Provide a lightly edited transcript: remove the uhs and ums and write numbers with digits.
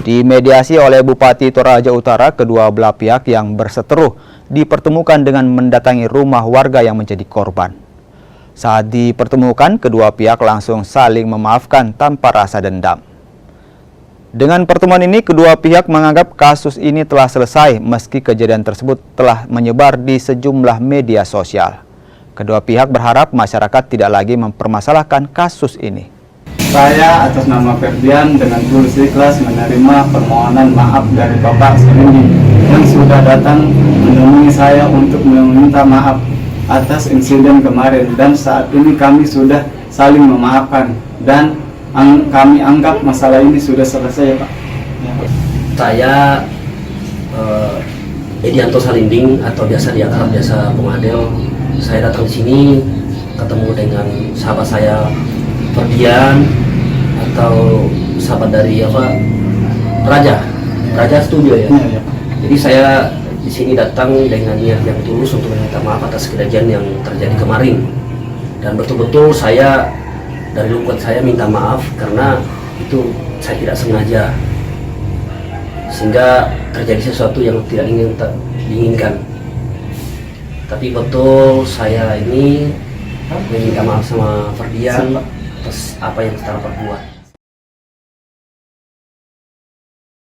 Dimediasi oleh Bupati Toraja Utara, kedua belah pihak yang berseteruh dipertemukan dengan mendatangi rumah warga yang menjadi korban. Saat dipertemukan, kedua pihak langsung saling memaafkan tanpa rasa dendam. Dengan pertemuan ini, kedua pihak menganggap kasus ini telah selesai meski kejadian tersebut telah menyebar di sejumlah media sosial. Kedua pihak berharap masyarakat tidak lagi mempermasalahkan kasus ini. Saya atas nama Ferdian dengan tulus ikhlas menerima permohonan maaf dari Bapak Serindi yang sudah datang menemui saya untuk meminta maaf atas insiden kemarin, dan saat ini kami sudah saling memaafkan dan kami anggap masalah ini sudah selesai, Pak. Saya Edianto Salinding atau biasa diakrab biasa Bung Adel. Saya datang di sini ketemu dengan sahabat saya Ferdian atau sahabat dari Raja Studio ya. Jadi saya di sini datang dengan niat yang tulus untuk meminta maaf atas kejadian yang terjadi kemarin, dan betul-betul saya dari lubuk saya minta maaf karena itu saya tidak sengaja sehingga terjadi sesuatu yang tidak diinginkan. Tapi betul saya ini meminta maaf sama Ferdian atas apa yang telah perbuat.